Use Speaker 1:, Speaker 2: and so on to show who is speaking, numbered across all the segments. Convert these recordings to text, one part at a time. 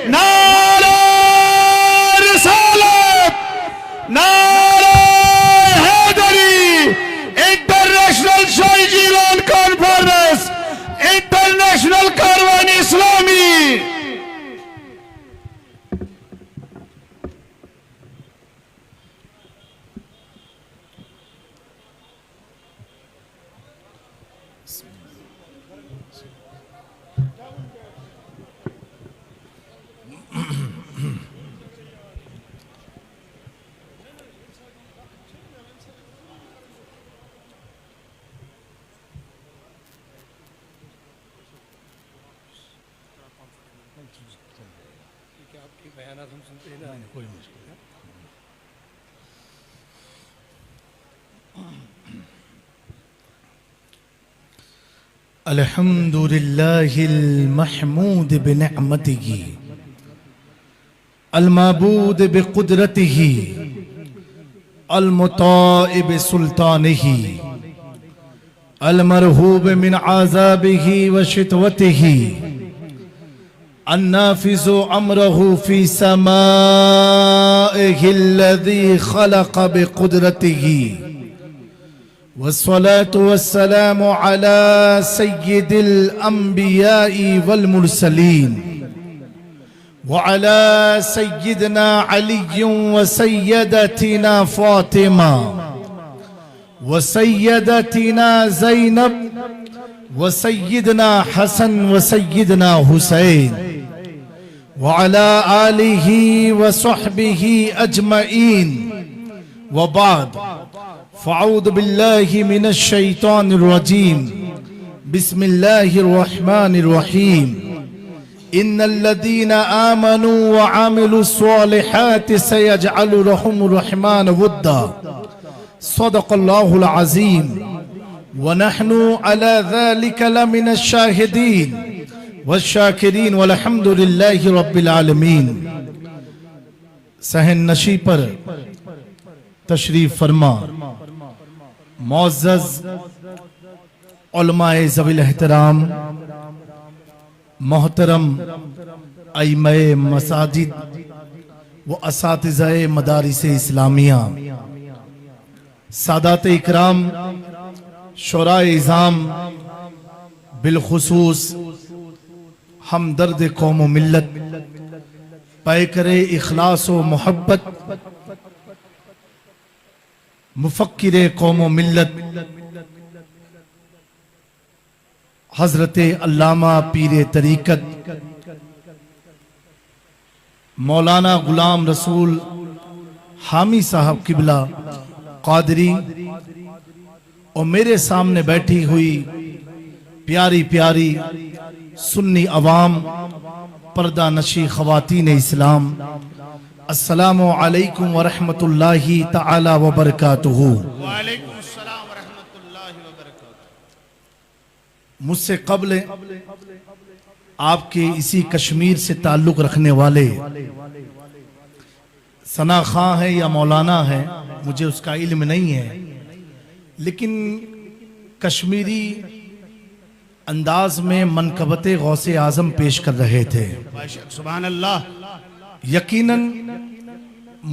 Speaker 1: نعرہ رسالت، نعرہ حیدری، انٹرنیشنل شاہی جیلان کانفرنس، انٹرنیشنل کاروان اسلامی۔ الحمد لله المحمود بنعمته المعبود بقدرته المطاع بسلطانه المرهوب من عذابه وشتوته النافذ أمره في سمائه الذي خلق بقدرته والصلاة والسلام على سيد الأنبياء والمرسلين وعلى سيدنا علي وسيدتنا فاطمة وسيدتنا زينب وسيدنا حسن وسيدنا حسين وعلى آله وصحبه أجمعين وبعد فأعوذ بالله من الشيطان الرجيم بسم الله الرحمن الرحيم إن الذين آمنوا وعملوا الصالحات سيجعل لهم الرحمن ودا صدق الله العظيم ونحن على ذلك لمن الشاهدين والشاكرين والحمد لله رب العالمين۔ صحن نشی پر تشریف فرما معزز علماء ذوی الاحترام، محترم ائمہ مساجد و اساتذہ مدارس اسلامیہ، سادات اکرام، شورائے اعظام، بالخصوص ہمدرد قوم و ملت، پیکر اخلاص و محبت، مفکر قوم و ملت حضرت علامہ پیر طریقت مولانا غلام رسول حامی صاحب قبلہ قادری، اور میرے سامنے بیٹھی ہوئی پیاری پیاری سنی عوام، پردہ نشی خواتین اسلام، السلام علیکم ورحمۃ اللہ تعالی وبرکاتہ۔
Speaker 2: وعلیکم السلام ورحمۃ اللہ وبرکاتہ۔
Speaker 1: مجھ سے قبل آپ کے اسی کشمیر سے تعلق رکھنے والے ثنا خاں ہے یا مولانا ہے، مجھے اس کا علم نہیں ہے، لیکن کشمیری انداز میں منقبت غوث اعظم پیش کر رہے تھے۔
Speaker 2: سبحان اللہ۔
Speaker 1: یقیناً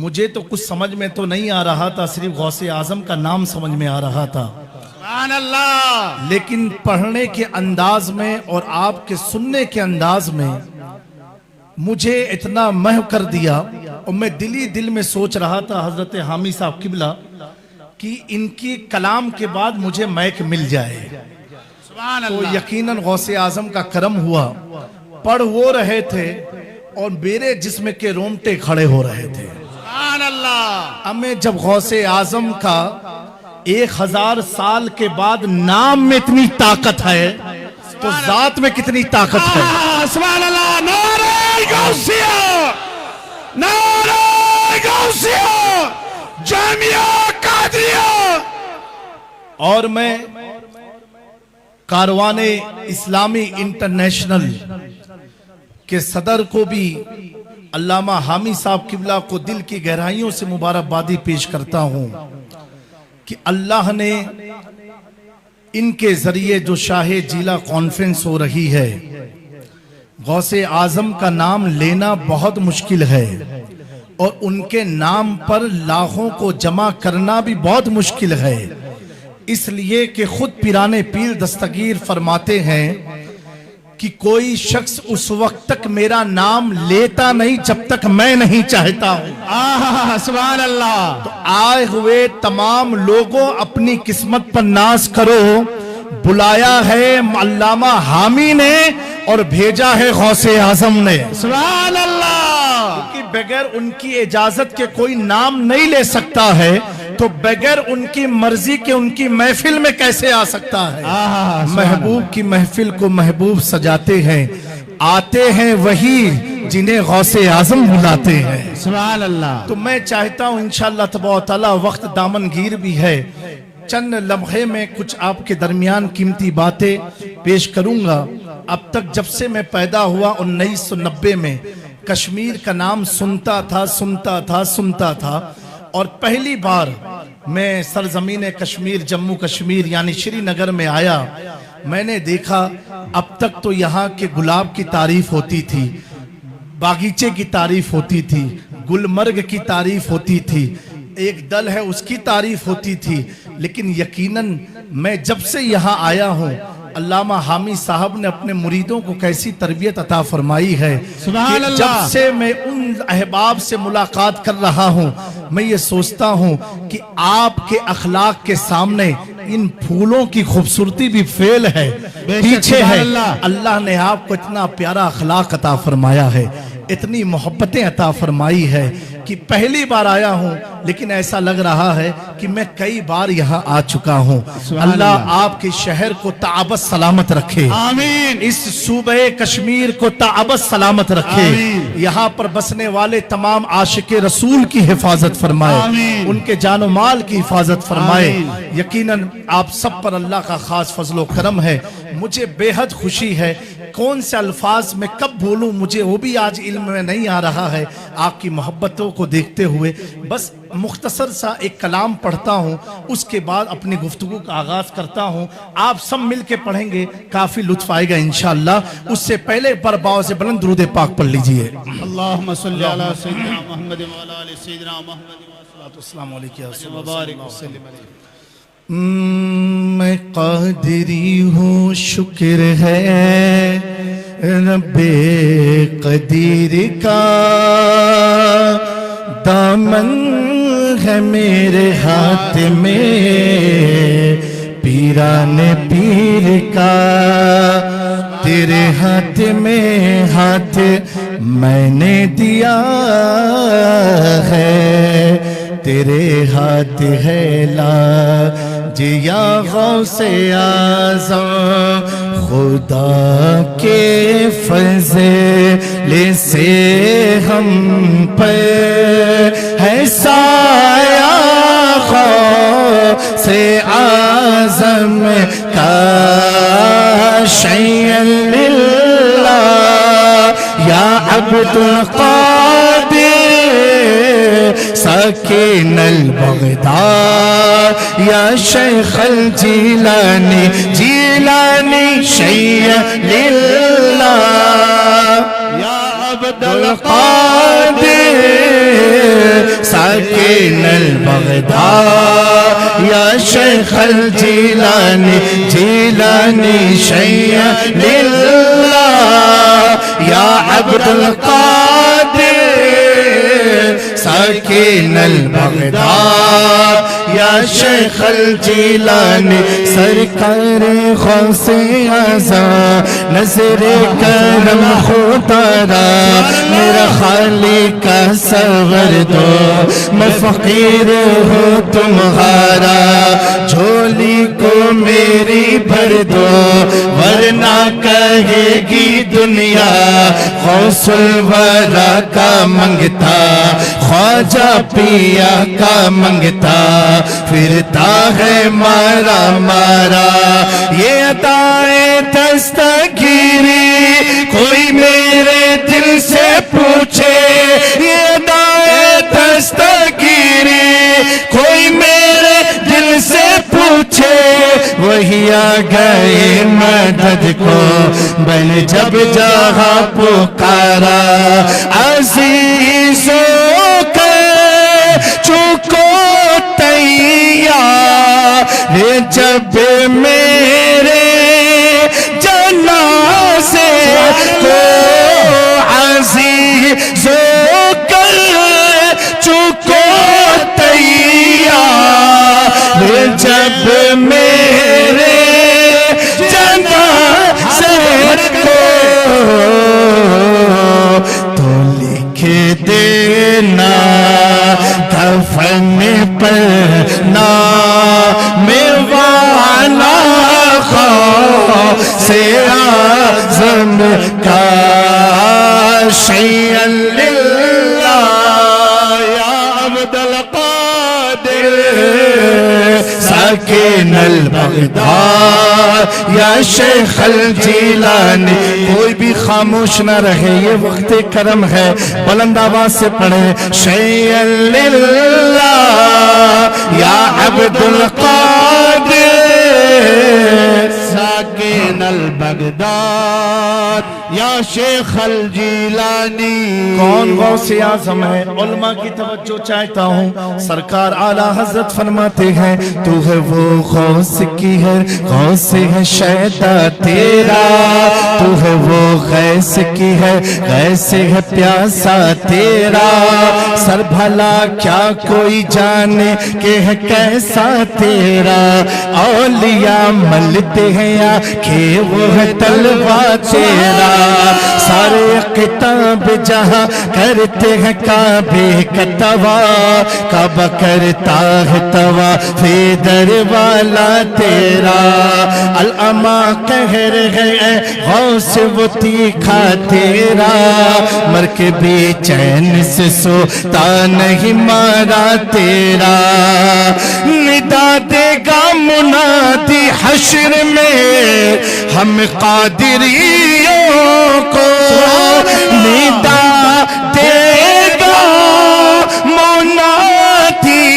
Speaker 1: مجھے تو کچھ سمجھ میں تو نہیں آ رہا تھا، صرف غوث اعظم کا نام سمجھ میں آ رہا تھا،
Speaker 2: سبحان اللہ۔
Speaker 1: لیکن پڑھنے کے انداز میں اور آپ کے سننے کے انداز میں مجھے اتنا محو کر دیا، اور میں دل میں سوچ رہا تھا حضرت حامی صاحب قبلہ کہ ان کی کلام کے بعد مجھے میک مل جائے۔
Speaker 2: سبحان
Speaker 1: تو
Speaker 2: اللہ۔
Speaker 1: یقیناً غوث اعظم کا کرم ہوا، پڑھ وہ رہے تھے اور میرے جسم کے رونگٹے کھڑے ہو رہے تھے۔
Speaker 2: سبحان اللہ۔
Speaker 1: ہمیں جب غوث اعظم کا 1000 سال کے بعد نام میں اتنی طاقت ہے تو ذات میں کتنی طاقت ہے۔
Speaker 2: سبحان اللہ۔ نعرہ غوثیہ، نعرہ غوثیہ، جامعہ قادریہ۔
Speaker 1: اور میں کاروان اسلامی انٹرنیشنل کے صدر کو بھی علامہ حامی صاحب قبلہ کو دل کی گہرائیوں سے مبارکبادی پیش کرتا ہوں کہ اللہ نے ان کے ذریعے جو شاہ جیلہ کانفرنس ہو رہی ہے غوث اعظم کا نام لینا بہت مشکل ہے اور ان کے نام پر لاکھوں کو جمع کرنا بھی بہت مشکل ہے، اس لیے کہ خود پیران پیر دستگیر فرماتے ہیں کہ کوئی شخص اس وقت تک میرا نام لیتا نہیں جب تک میں نہیں چاہتا ہوں۔
Speaker 2: سبحان اللہ۔
Speaker 1: تو آئے ہوئے تمام لوگوں اپنی قسمت پر ناز کرو، بلایا ہے علامہ حامی نے اور بھیجا ہے غوث اعظم نے،
Speaker 2: سبحان اللہ۔
Speaker 1: کہ بغیر ان کی اجازت کے کوئی نام نہیں لے سکتا ہے، تو بغیر ان کی مرضی کے ان کی محفل میں کیسے آ سکتا ہے؟ محبوب کی محفل کو محبوب سجاتے ہیں، آتے ہیں وہی جنہیں غوث اعظم بلاتے ہیں،
Speaker 2: سبحان اللہ۔
Speaker 1: تو میں چاہتا ہوں انشاءاللہ تبارک و تعالی، وقت دامن گیر بھی ہے، چند لمحے میں کچھ آپ کے درمیان قیمتی باتیں پیش کروں گا۔ اب تک جب سے میں پیدا ہوا 1990 میں کشمیر کا نام سنتا تھا اور پہلی بار میں سرزمین کشمیر جموں کشمیر یعنی شری نگر میں آیا، میں نے دیکھا اب تک تو یہاں کے گلاب کی تعریف ہوتی تھی، باغیچے کی تعریف ہوتی تھی، گلمرگ کی تعریف ہوتی تھی، ایک دل ہے اس کی تعریف ہوتی تھی، لیکن یقیناً میں جب سے یہاں آیا ہوں علامہ حامی صاحب نے اپنے مریدوں کو کیسی تربیت عطا فرمائی ہے
Speaker 2: سبحان
Speaker 1: کہ
Speaker 2: اللہ۔
Speaker 1: جب سے میں ان احباب سے ملاقات کر رہا ہوں میں یہ سوچتا ہوں کہ آپ کے اخلاق کے سامنے ان پھولوں کی خوبصورتی بھی فیل ہے، پیچھے ہے۔ اللہ نے آپ کو اتنا پیارا اخلاق عطا فرمایا ہے، اتنی محبتیں عطا فرمائی ہے کہ پہلی بار آیا ہوں لیکن ایسا لگ رہا ہے کہ میں کئی بار یہاں آ چکا ہوں۔ اللہ آپ کے شہر کو تعبت سلامت رکھے،
Speaker 2: آمین۔
Speaker 1: اس صوبہ کشمیر کو تعبت سلامت رکھے، یہاں پر بسنے والے تمام عاشق رسول کی حفاظت فرمائے، ان کے جان و مال کی حفاظت فرمائے۔ یقیناً آپ سب پر اللہ کا خاص فضل و کرم ہے، مجھے بے حد خوشی ہے، کون سے الفاظ میں کب بولوں مجھے وہ بھی آج علم میں نہیں آ رہا ہے، آپ کی محبتوں کو دیکھتے ہوئے بس مختصر سا ایک کلام پڑھتا ہوں، اس کے بعد اپنی گفتگو کا آغاز کرتا ہوں، آپ سب مل کے پڑھیں گے، کافی لطف آئے گا انشاءاللہ۔ اس سے پہلے پر باؤ سے بلند درود پاک پڑھ لیجئے۔
Speaker 2: اللہم صلی علی سیدنا محمد وعلی آل سیدنا محمد
Speaker 1: السلام علیکم
Speaker 2: وبارک وسلم علیہ۔
Speaker 1: میں قادری ہوں، شکر ہے رب قدیر کا، دامن ہے میرے ہاتھ میں پیران پیر کا، تیرے ہاتھ میں ہاتھ میں نے دیا ہے، تیرے ہاتھ ہے لاج یا غوث اعظم، خدا کے فضل سے ہم پر ہے سایہ غوث اعظم کا، شیئا للہ یا عبد القادر ساکن البغداد یا شیخ الجیلانی، جیلانی شیئا للہ
Speaker 2: یا عبد
Speaker 1: القادر ساکن البغداد یا شیخ الجیلانی، جیلانی شیئا للہ یا عبد القادر ساکن البغداد یا شیخ الجیلانی، سرکار غوث اعظم نظر کرم خدا را، میرا خالق کا سور دو، میں فقیر ہوں تمہارا، جھولی کو میری بھر دو ورنہ کہے گی دنیا غوث الورا کا منگتا، خواجہ پیا کا منگتا، پھرتا ہے مارا مارا، یہ عطائے دستگیری کوئی میرے دل سے پوچھے، یہ عطائے دستگیری کوئی میرے دل سے پوچھے، وہی آ گئے مدد کو
Speaker 3: میں نے جب جہاں پکارا عزیزوں کے چکو تیار جب میرے جنازے کو عزیزوں کے چکو تیار جب میرے جنازے کو تو لکھ دینا دفن پر نام والا غوث اعظم کا شیئا للہ یا عبد القادر ساکن البغداد یا شیخ الجیلانی. کوئی بھی خاموش نہ رہے، یہ وقت کرم ہے. بلند آواز سے پڑھیں شیئا للہ یا عبد القادر ساکن البغداد یا شیخ الجیلانی.
Speaker 1: کون غوث اعظم ہے؟ علماء کی توجہ چاہتا ہوں. سرکار اعلیٰ حضرت فرماتے ہیں تو ہے وہ غوث کی ہے غوث ہے شیدا تیرا، تو ہے وہ غیث کی ہے غیث ہے پیاسا تیرا. سر بھلا کیا کوئی جانے کہ ہے کیسا تیرا، اولیاء ملتے ہیں آنکھیں وہ ہے طلبہ تیرا. سارے کتاب جہاں کرتے ہیں کعبے کا طواف، کعبہ کرتا ہے طواف در والا تیرا. العما کہہ رہے ہیں غوث وہ تیکھا تیرا، مر کے بھی چین سے سوتا نہیں مارا تیرا. ندا دے گا منادی حشر میں ہم قادریوں کو، ندا دے گا منادی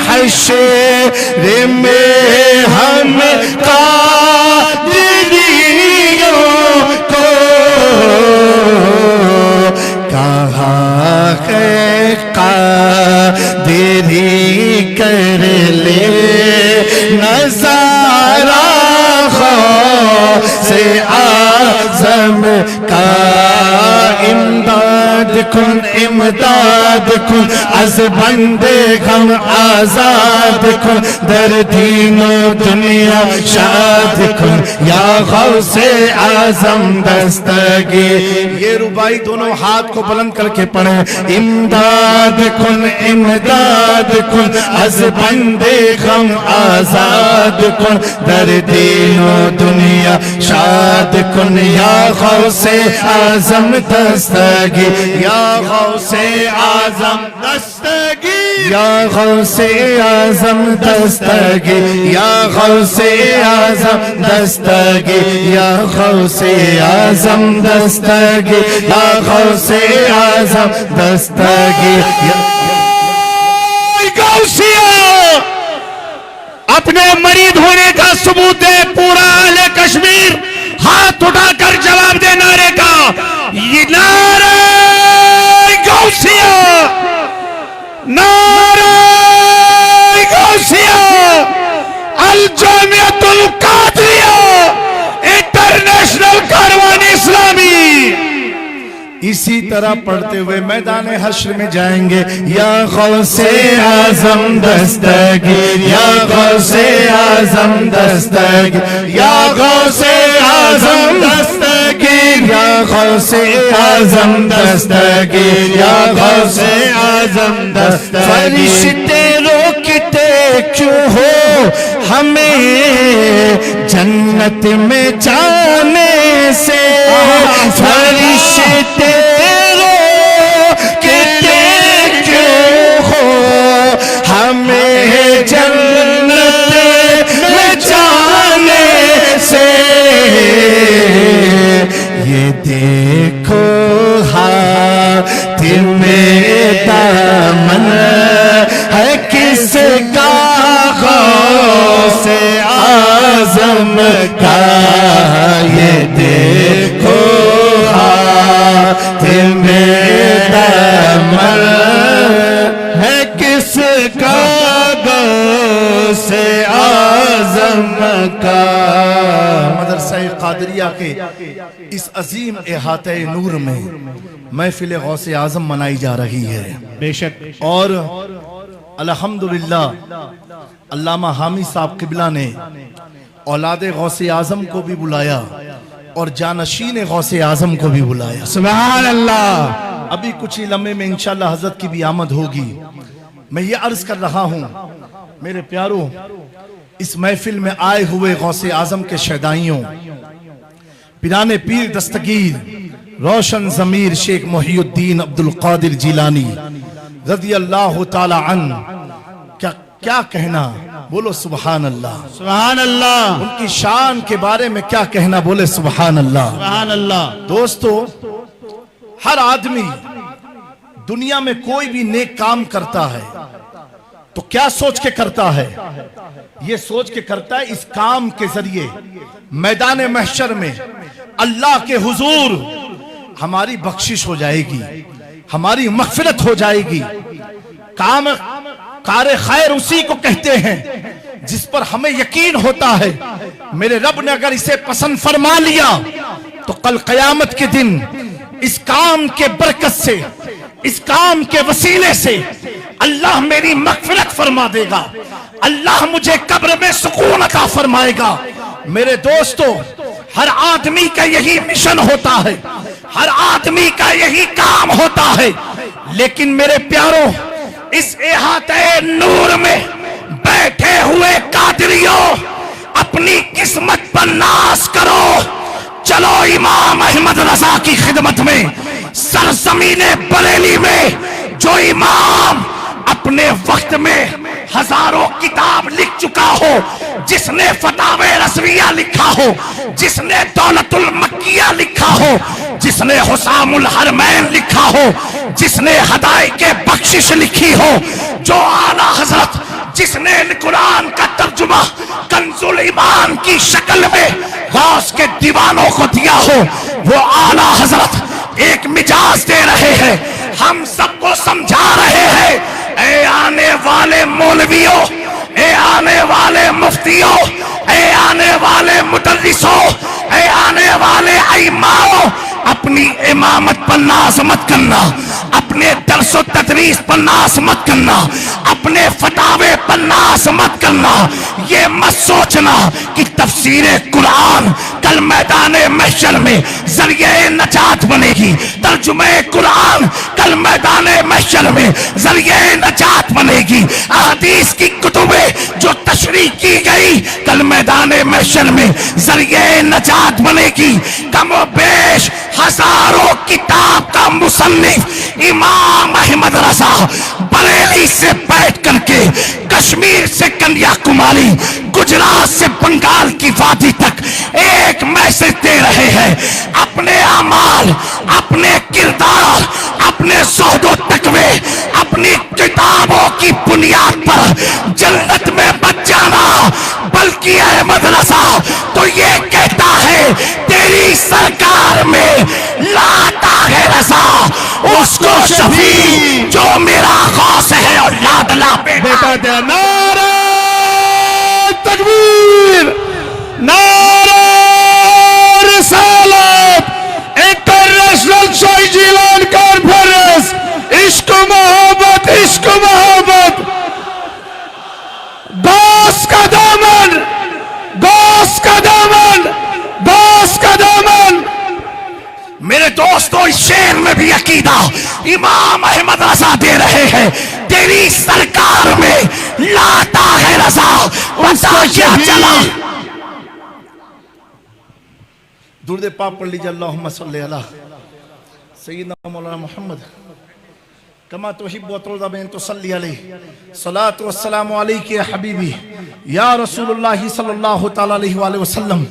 Speaker 1: حشر میں ہم قادریوں کو. کہاں ہے قادری کر لے نظارہ غوث اعظم کا. امداد کن امداد کن از بندے غم آزاد کن، در دین و دنیا شاد کن یا غوث اعظم دستگیر. یہ ربائی دونوں ہاتھ کو بلند کر کے پڑھیں.
Speaker 3: امداد کن امداد کن از بندے غم آزاد کن، در دین و دنیا شاد کن یا غوث اعظم دستگیر.
Speaker 1: یا غوث اعظم
Speaker 3: دستگیر یا غوث اعظم دستگیر یا غوث اعظم دستگیر یا غوث اعظم دستگیر یا غوث اعظم دستگیر. غوثیہ اپنے مرید ہونے کا ثبوت دے. پورا اہل کشمیر ہاتھ اٹھا کر جواب دے نعرے کا. یہ نعرہ غوثیہ، نعرہ غوثیہ. الجامعۃ القادریہ انٹرنیشنل کاروان اسلامی.
Speaker 1: اسی طرح پڑھتے ہوئے میدان حشر میں جائیں گے.
Speaker 3: یا غوث اعظم دستگیر یا غوث اعظم دستگیر یا غوث اعظم دستگیر یا غوث اعظم دستگیر یا غوث اعظم دستگیر. فرشتے روکتے کیوں ہو ہمیں جنت میں جانے سے، فرشتے روکتے کیوں ہو ہمیں جنت میں جانے سے. یہ دیکھو ہاتھ میں دامن ہے کس کا، غوث اعظم کا. یہ دیکھو میں دمر ہے کس کا غوث اعظم کا.
Speaker 1: مدرسہ قادریہ کے اس عظیم احاطہ نور میں محفل غوث اعظم منائی جا رہی ہے.
Speaker 3: بے شک.
Speaker 1: اور الحمدللہ علامہ حامی صاحب قبلہ نے اولاد غوث اعظم کو بھی بلایا اور جانشین غوث اعظم کو بھی بلایا.
Speaker 3: سبحان اللہ.
Speaker 1: ابھی کچھ ہی لمحے میں انشاءاللہ حضرت کی بھی آمد ہوگی. میں یہ عرض کر رہا ہوں میرے پیاروں، اس محفل میں آئے ہوئے غوث اعظم کے شیدائیوں، پیران پیر دستگیر روشن ضمیر شیخ محی الدین عبدالقادر جیلانی رضی اللہ تعالی عنہ، کیا کہنا، بولو سبحان اللہ.
Speaker 3: سبحان اللہ.
Speaker 1: ان کی شان کے بارے میں کیا کہنا، بولے سبحان اللہ.
Speaker 3: سبحان اللہ.
Speaker 1: دوستو، ہر آدمی دنیا میں کوئی بھی نیک کام کرتا ہے تو کیا سوچ کے کرتا ہے؟ یہ سوچ کے کرتا ہے اس کام کے ذریعے میدان محشر میں اللہ کے حضور ہماری بخشش ہو جائے گی، ہماری مغفرت ہو جائے گی. کار خیر اسی کو کہتے ہیں جس پر ہمیں یقین ہوتا ہے میرے رب نے اگر اسے پسند فرما لیا تو کل قیامت کے دن اس کام کے برکت سے، اس کام کے وسیلے سے اللہ میری مغفرت فرما دے گا، اللہ مجھے قبر میں سکون عطا فرمائے گا. میرے دوستو، ہر آدمی کا یہی مشن ہوتا ہے، ہر آدمی کا یہی کام ہوتا ہے، لیکن میرے پیاروں، اس احاطے نور میں بیٹھے ہوئے قادریوں، اپنی قسمت پر ناز کرو. چلو امام احمد رضا کی خدمت میں، سرزمین بریلی میں جو امام اپنے وقت میں ہزاروں کتاب لکھ چکا ہو، جس نے فتاوی رضویہ لکھا ہو، جس نے دولت المکیہ لکھا ہو، جس نے حسام الحرمین لکھا ہو، جس نے ہدایت بخشش لکھی ہو، جو اعلیٰ حضرت جس نے قرآن کا ترجمہ کنز الایمان کی شکل میں غوث کے دیوانوں کو دیا ہو، وہ اعلیٰ حضرت ایک مجاز دے رہے ہیں، ہم سب کو سمجھا رہے ہیں. اے آنے والے مولویوں، اے آنے والے مفتیوں، اے آنے والے مدرسوں، اے آنے والے ائماؤں، اپنی امامت پر ناز مت کرنا، اپنے درس و تدریس پر ناز مت کرنا، اپنے فتاوے پر ناز مت کرنا. یہ مت سوچنا کہ تفسیر قرآن کل میدان محشر میں ذریعہ نجات بنے گی، ترجمہ قرآن کل میدان محشر میں ذریعہ نجات بنے گی، احادیث کی کتبیں جو تشریح کی گئی کل میدان محشر میں ذریعہ نجات بنے گی. کم و بیش ہزاروں کتاب کا مصنف امام احمد رضا بریلی سے بیٹھ کر کے کشمیر سے کنیا کماری، گجرات سے بنگال کی وادی تک ایک میسج دے رہے ہیں. اپنے اعمال، اپنے کردار، اپنے زہد و تقوی، اپنی کتابوں کی بنیاد پر جنت میں مت جانا، بلکہ احمد رضا تو یہ کہتا ہے تیری سرکار میں لاتا ہے رضا اس کو شفیع جو میرا غوث ہے اور لادلا بیٹا
Speaker 3: دے. نعرہ تکبیر، نعرہ رسالت، انٹرنیشنل شاہی جیلان کانفرنس، عشق و محبت، عشق و محبت، غوث کا دامن، غوث کا دامن، غوث کا دامن.
Speaker 1: میرے دوستو، اس شعر میں بھی عقیدہ امام احمد رضا دے رہے ہیں، تیری سرکار میں لاتا ہے رضا وسا کیا چلا. درود پاک پڑھ لیجئے. اللہم صلی علی سیدنا مولانا محمد کما تحب و ترضى بأن تصلي عليه صلاة والسلام عليك يا حبیبی یا رسول اللہ صلی اللہ تعالی علیہ وآلہ وسلم.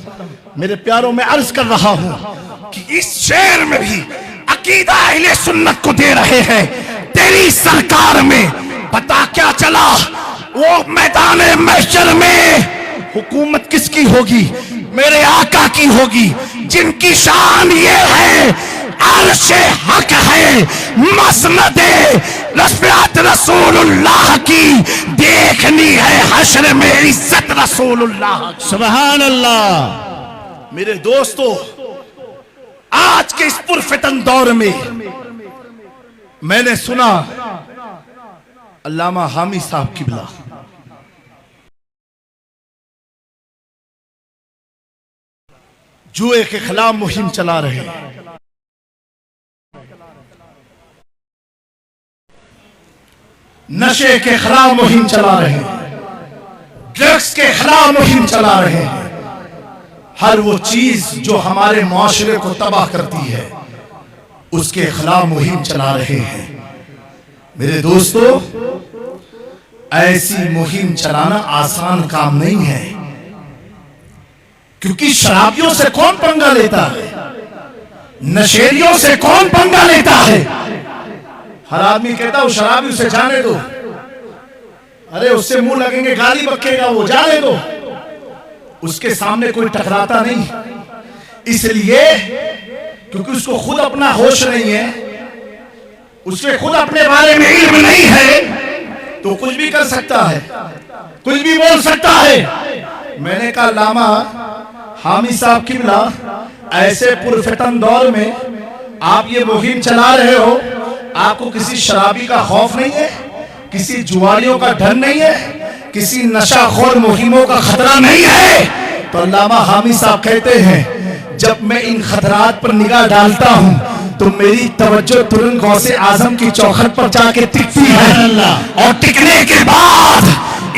Speaker 1: میرے پیاروں، میں عرض کر رہا ہوں کہ اس شعر میں بھی عقیدہ اہل سنت کو دے رہے ہیں، تیری سرکار میں پتا کیا چلا، وہ میدان محشر میں حکومت کس کی ہوگی؟ میرے آقا کی ہوگی، جن کی شان یہ ہے
Speaker 3: عرش حق ہے مسند رفعت رسول اللہ کی، دیکھنی ہے حشر میں عزت رسول اللہ کی۔
Speaker 2: سبحان اللہ۔
Speaker 1: میرے دوستو، آج کے اس پرفتن دور میں میں نے سنا علامہ حامی صاحب قبلہ جوئے کے خلاف مہم چلا رہے ہیں، نشے کے خلاف مہم چلا رہے ہیں، ڈرگس کے خلاف مہم چلا رہے ہیں، ہر وہ چیز جو ہمارے معاشرے کو تباہ کرتی ہے اس کے خلاف مہم چلا رہے ہیں۔ میرے دوستو، ایسی مہم چلانا آسان کام نہیں ہے، کیونکہ شرابیوں سے کون پنگا لیتا ہے، نشیریوں سے کون پنگا لیتا ہے؟ ہر آدمی کہتا ہے وہ شرابی اسے جانے دو، ارے اس سے منہ لگیں گے گالی بکے گا، وہ جانے دو، اس کے سامنے کوئی ٹکراتا نہیں، اس لیے کیونکہ اس کو خود اپنا ہوش نہیں ہے، اس کے خود اپنے بارے میں علم نہیں ہے، تو کچھ بھی کر سکتا ہے، کچھ بھی بول سکتا ہے۔ میں نے کہا علامہ حامی صاحب قبلہ، ایسے پرفتن دور میں آپ یہ مہم چلا رہے ہو، آپ کو کسی شرابی کا خوف نہیں ہے، کسی جواریوں کا ڈر نہیں ہے، کسی نشہ خور مہموں کا خطرہ نہیں ہے؟ تو علامہ حامی صاحب کہتے ہیں جب میں ان خطرات پر نگاہ ڈالتا ہوں تو میری توجہ ترنت غوث اعظم کی چوکھٹ پر جا کے ٹکتی ہے، اور ٹکنے کے بعد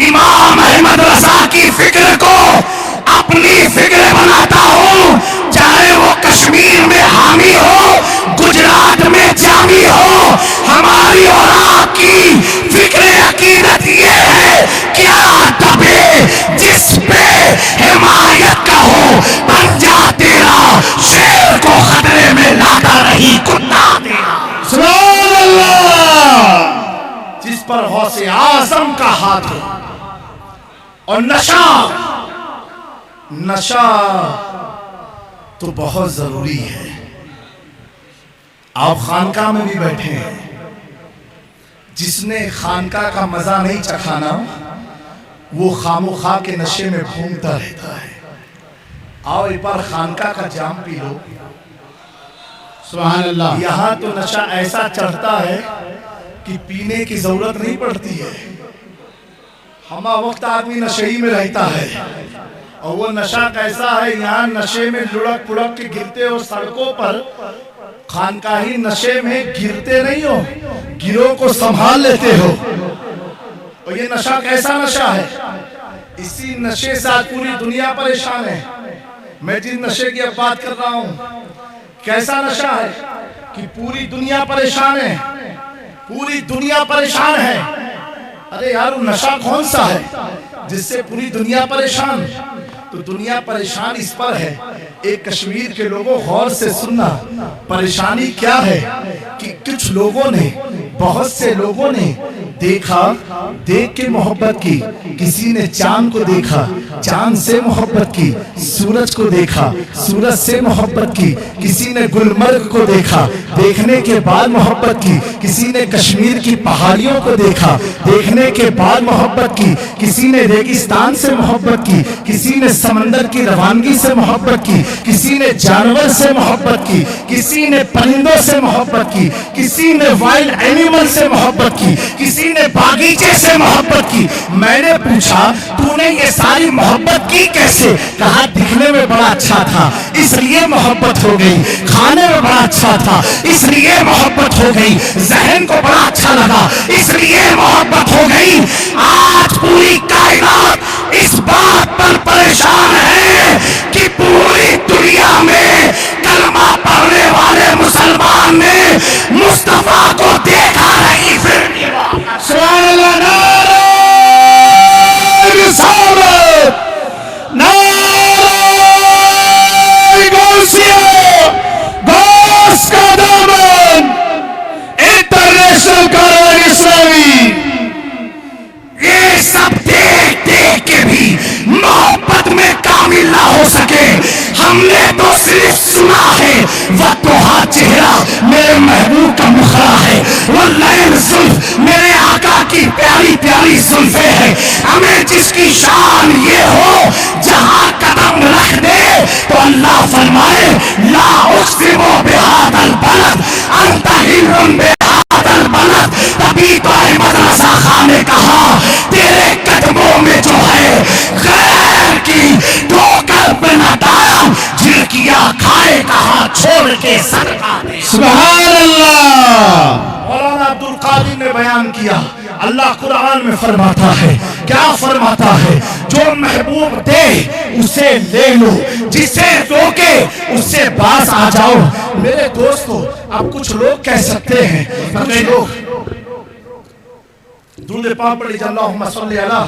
Speaker 1: امام احمد رضا کی فکر کو اپنی فکر بناتا ہوں، چاہے وہ کشمیر میں حامی ہو، گجرات میں جامی ہو، ہماری اور آپ کی فکر عقیدت یہ ہے، کیا دبے جس پہ حمایت کا ہو، پنجہ تیرا شیر کو خطرے میں لاتا رہی کتا تیرا۔
Speaker 2: سبحان اللہ۔
Speaker 1: جس پر غوث اعظم کا ہاتھ ہو۔ اور نشہ تو بہت ضروری ہے۔ آپ خانقاہ میں بھی بیٹھے ہیں، جس نے خانقاہ کا مزہ نہیں چکھانا وہ خاموخواہ کے نشے میں گھومتا رہتا ہے۔ آؤ ایک بار خانقاہ کا جام پی لو۔
Speaker 2: سبحان اللہ۔
Speaker 1: یہاں تو نشہ ایسا چڑھتا ہے کہ پینے کی ضرورت نہیں پڑتی ہے، ہما وقت آدمی نشے ہی میں رہتا ہے۔ اور وہ نشہ کیسا ہے، یہاں نشے میں لڑک پڑک کے گرتے ہو سڑکوں پر، خانقاہی نشے میں گرتے نہیں ہو، گروہ کو سنبھال لیتے ہو۔ اور یہ نشہ کیسا نشہ ہے، اسی نشے سے آج پوری دنیا پریشان ہے۔ میں جس نشے کی اب بات کر رہا ہوں، کیسا نشہ ہے کہ پوری دنیا پریشان ہے، پوری دنیا پریشان ہے۔ ارے یار وہ نشہ کون سا ہے جس سے پوری دنیا پریشان؟ تو دنیا پریشان اس پر ہے، ایک کشمیر کے لوگوں غور سے سننا، پریشانی کیا ہے کہ کچھ لوگوں نے، بہت سے لوگوں نے دیکھا، دیکھ کے محبت کی، کسی نے چاند کو دیکھا، چاند سے محبت کی، سورج کو دیکھا، سورج سے محبت کی، کسی نے گلمرگ کو دیکھا، دیکھنے کے بعد محبت کی، کسی نے کشمیر کی پہاڑیوں کو دیکھا، دیکھنے کے بعد محبت کی، کسی نے ریگستان سے محبت کی، کسی نے سمندر کی روانگی سے محبت کی، کسی نے جانور سے محبت کی، کسی نے پرندوں سے محبت کی، کسی نے وائلڈ اینیمل سے محبت کی، کسی نے باغیچے سے محبت کی۔ میں نے پوچھا تو نے یہ ساری محبت کی کیسے؟ کہا دکھنے میں بڑا اچھا تھا اس لیے محبت ہو گئی، کھانے میں بڑا اچھا تھا اس لیے محبت ہو گئی، ذہن کو بڑا اچھا لگا اس لیے محبت ہو گئی۔ آج پوری کائنات اس بات پر پریشان ہے کہ پوری دنیا میں کلمہ پڑھنے والے مسلمان نے مصطفیٰ کو دیکھا نہیں پھر بھی
Speaker 2: سبحان اللہ۔ نعرہ رسالت، نعرہ غوثیہ، غوث کا دامن، انٹرنیشنل کاروائی اسلامی۔
Speaker 3: یہ سب دیکھ دیکھ کے بھی محبت میں کامل نہ ہو سکے، ہم نے تو صرف سنا ہے وہ توہا چہرہ والی زلفیں ہیں، ہمیں جس کی شان یہ ہو جہاں قدم رکھ دے تو اللہ فرمائے لا اقسم بہذا البلد انت حل بہذا البلد۔ تبھی تو احمد رضا خان نے کہا تیرے قدموں میں جو ہے غیر کی ٹھوکر پہ نہ ڈال، جھڑکیاں کھائے کہاں چھوڑ کے صدقہ دے۔
Speaker 2: سبحان اللہ۔
Speaker 1: مولانا عبد القادر نے بیان کیا، اللہ قرآن میں فرماتا ہے، کیا فرماتا ہے؟ جو محبوب دے اسے لے لو، جسے روکے اس سے باز آ جاؤ۔ میرے دوستو، اب کچھ لوگ کہہ سکتے ہیں، کچھ لوگ درود پاک پڑھ لیجیے، اللہم صلی علی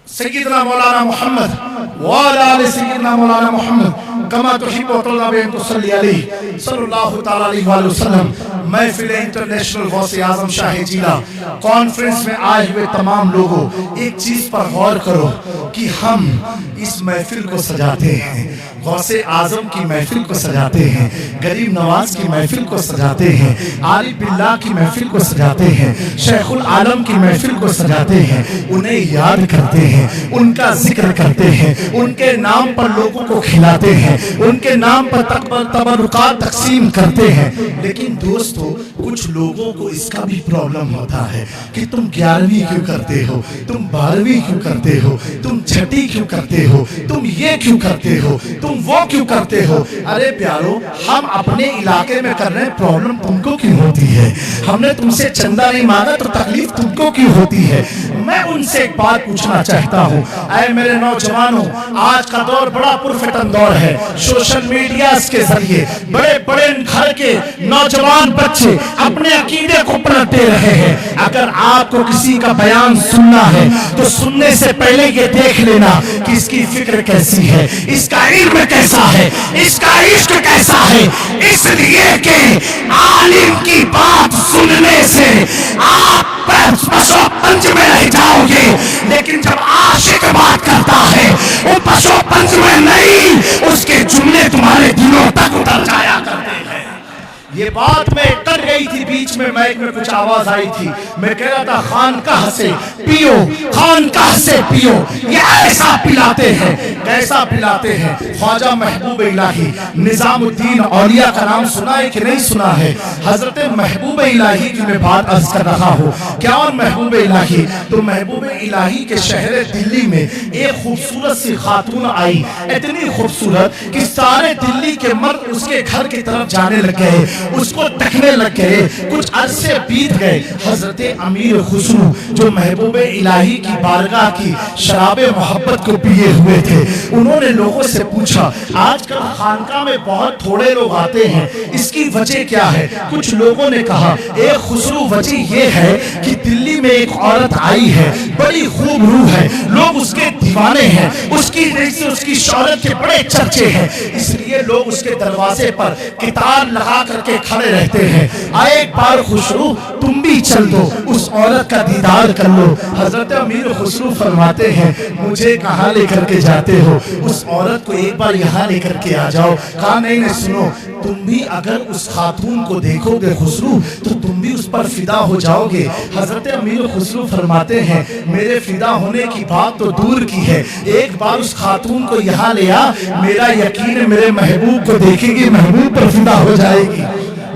Speaker 1: سیدنا مولانا محمد وعلی آل سیدنا مولانا محمد کما تحب و ترضی ان تصلی علیہ صلی اللہ تعالی علیہ وآلہ وسلم۔ محفل انٹرنیشنل غوث اعظم شاہ جیلہ کانفرنس میں آئے ہوئے تمام لوگوں، ایک چیز پر غور کرو کہ ہم اس محفل کو سجاتے ہیں، غوث اعظم کی محفل کو سجاتے ہیں، غریب نواز کی محفل کو سجاتے ہیں، عارف باللہ کی محفل کو سجاتے ہیں، شیخ العالم کی محفل کو سجاتے ہیں، انہیں یاد کرتے ہیں، ان کا ذکر کرتے ہیں، ان کے نام پر لوگوں کو کھلاتے ہیں، ان کے نام پر تبرکات تقسیم کرتے ہیں۔ لیکن دوستو، کچھ لوگوں کو اس کا بھی پرابلم ہوتا ہے کہ تم 11ویں کیوں کرتے ہو، تم 12ویں کیوں کرتے ہو، تم چھٹی کیوں کرتے ہو، تم یہ کیوں کرتے ہو، تم وہ کیوں کرتے ہو۔ ارے پیارو، ہم اپنے علاقے میں کر رہے ہیں، پرابلم تم کو کیوں ہوتی ہے؟ ہم نے تم سے چندہ نہیں مانگا تو تکلیف تم کو کیوں ہوتی ہے؟ میں ان سے ایک بات پوچھنا چاہتا ہوں، اے میرے نوجوانوں، آج کا دور بڑا پرفتن دور ہے۔ سوشل میڈیاز کے ذریعے بڑے بڑے گھر کے نوجوان بچے اپنے عقیدے کو پلٹتے رہے ہیں۔ اگر آپ کو کسی کا بیان سننا ہے تو سننے سے پہلے یہ دیکھ لینا کہ اس کی فکر کیسی ہے، اس کا علم کیسا ہے، اس کا عشق کیسا ہے۔ اس لیے کہ عالم کی بات سننے سے آپ پسو پنج میں رہ جاؤ گے، لیکن جب عاشق بات کرتا ہے وہ پسو پنج میں نہیں، اس کے جملے تمہارے دلوں تک اتر جایا کرتے ہیں۔ یہ بات میں کر گئی تھی، بیچ میں مائک میں کچھ آواز آئی تھی، میں کہہ رہا تھا خانقاہ سے پیو، خانقاہ سے پیو۔ یہ ایسا پلاتے ہیں، کیسا پلاتے ہیں؟ خواجہ محبوب الہی نظام الدین اولیاء کا نام سنا ہے کہ نہیں سنا ہے؟ حضرت محبوب الہی کی میں بات عرض کر رہا ہوں۔ کیا اور محبوب الہی؟ تو محبوب الہی کے شہر دلی میں ایک خوبصورت سی خاتون آئی، اتنی خوبصورت کہ سارے دلی کے مرد اس کے گھر کی طرف جانے لگ گئے، اس کو دیکھنے لگ گئے۔ کچھ عرصے بیت گئے، حضرت امیر خسرو جو محبوب الہی کی بارگاہ کی شراب محبت کو پیے ہوئے تھے، انہوں نے لوگوں سے پوچھا آج کل خانقاہ میں بہت تھوڑے لوگ آتے ہیں، اس کی وجہ کیا ہے؟ کچھ لوگوں نے کہا ایک خسرو وجہ یہ ہے کہ دلی میں ایک عورت آئی ہے، بڑی خوب روح ہے، لوگ اس کے دیوانے ہیں، اس کی شہرت کے بڑے چرچے ہیں، اس لیے لوگ اس کے دروازے پر قطار لگا کر کے کھڑے رہتے ہیں۔ ایک بار خسرو تم بھی چل دو، اس عورت کا دیدار کر لو۔ حضرت امیر خسرو فرماتے ہیں مجھے کہاں لے کر کے جاتے ہو؟ اس عورت کو ایک بار یہاں لے کر کے آ جاؤ۔ کہا نہیں سنو، تم بھی اگر اس خاتون کو دیکھو گے خسرو تو تم بھی اس پر فدا ہو جاؤ گے۔ حضرت امیر خسرو فرماتے ہیں میرے فدا ہونے کی بات تو دور کی ہے، ایک بار اس خاتون کو یہاں لے آ، میرا یقین میرے محبوب کو دیکھے گی، محبوب پر فدا ہو جائے گی،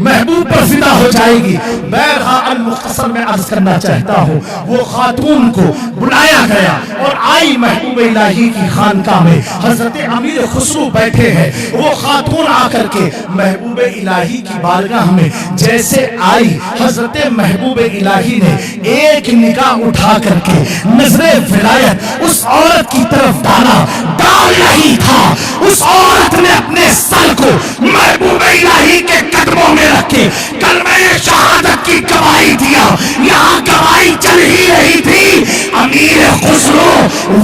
Speaker 1: محبوب پر فدا ہو جائے گی۔ بہرحال مختصر میں عرض کرنا چاہتا ہوں، وہ خاتون کو بلایا گیا اور آئی محبوب الہی کی خانقاہ میں، حضرت امیر خسرو بیٹھے ہیں، وہ خاتون آ کر کے محبوب الہی کی بارگاہ میں جیسے آئی، حضرت محبوب الہی نے ایک نگاہ اٹھا کر کے نظر ولایت اس عورت کی طرف ڈالا، ڈال نہیں تھا، اس عورت نے اپنے سر کو محبوب الہی کے قدموں میں رکھ کے کلمہ شہادت کی گواہی دیا۔ یہاں گواہی چل ہی رہی تھی، امیر خسرو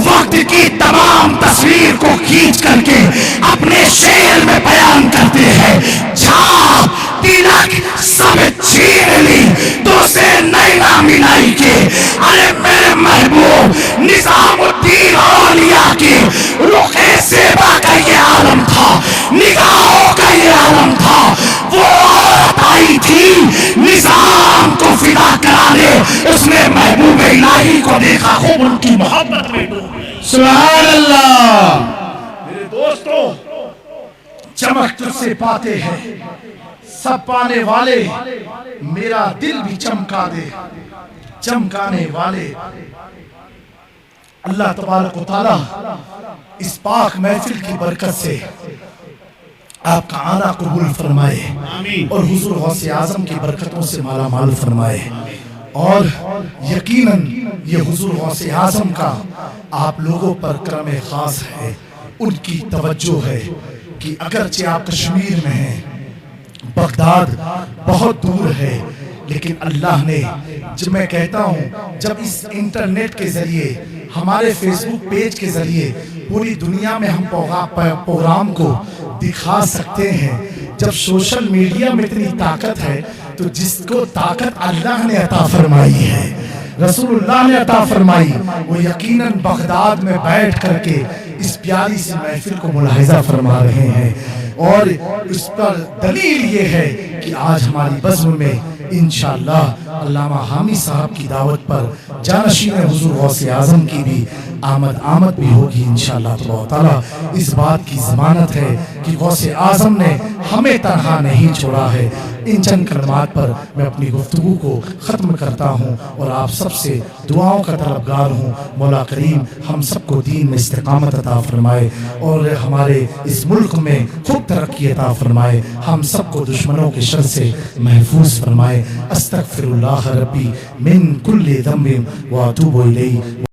Speaker 1: وقت کی تمام تصویر کو کھینچ کر کے اپنے شعر میں بیان کرتے ہیں، چھاپ تلک سب چھین لی تو سے نینا ملائی کے۔ ارے میرے محبوب نظام الدین اولیاء کے رخ زیبا کا یہ عالم تھا، نگاہوں کا یہ عالم تھا۔ وہ عورت آئی تھی نظام
Speaker 3: جان کو فدا کرا دے. اس نے محبوب الہی کو دیکھا, خوب ان کی محبت میں ڈوب گئے.
Speaker 2: سبحان اللہ.
Speaker 1: میرے دوستو, چمک تجھ سے پاتے ہیں سب پانے والے, میرا دل بھی چمکا دے چمکانے والے. اللہ تبارک و تعالی اس پاک محفل کی برکت سے آپ کا آنا قبول فرمائے
Speaker 2: آمین.
Speaker 1: اور حضور غوث اعظم کی برکتوں سے مالا مال فرمائے. اور یقیناً یہ حضور غوث اعظم کا آپ لوگوں پر کرم خاص ہے. ان کی توجہ ہے کہ اگرچہ آپ کشمیر میں ہیں, بغداد بہت دور ہے, لیکن اللہ نے, جب میں کہتا ہوں جب اس انٹرنیٹ کے ذریعے, ہمارے فیس بک پیج کے ذریعے پوری دنیا میں ہم پروگرام کو دکھا سکتے ہیں, جب سوشل میڈیا میں اتنی طاقت ہے, تو جس کو طاقت اللہ نے عطا فرمائی ہے, رسول اللہ نے عطا فرمائی, وہ یقیناً بغداد میں بیٹھ کر کے اس پیاری سی محفل کو ملاحظہ فرما رہے ہیں. اور اس پر دلیل یہ ہے کہ آج ہماری بزم میں انشاءاللہ علامہ حامی صاحب کی دعوت پر جانشین حضور غوث اعظم کی بھی آمد بھی ہوگی انشاءاللہ تعالی. اس بات کی ضمانت ہے کہ غوث اعظم نے ہمیں تنہا نہیں چھوڑا ہے. ان چند کلمات پر میں اپنی گفتگو کو ختم کرتا ہوں اور آپ سب سے دعاؤں کا طلبگار ہوں. مولا کریم ہم سب کو دین میں استقامت عطا فرمائے اور ہمارے اس ملک میں خوب ترقی عطا فرمائے. ہم سب کو دشمنوں کے شر سے محفوظ فرمائے. استغفر اللہ ربی من کل ذنب واتوب الیہ.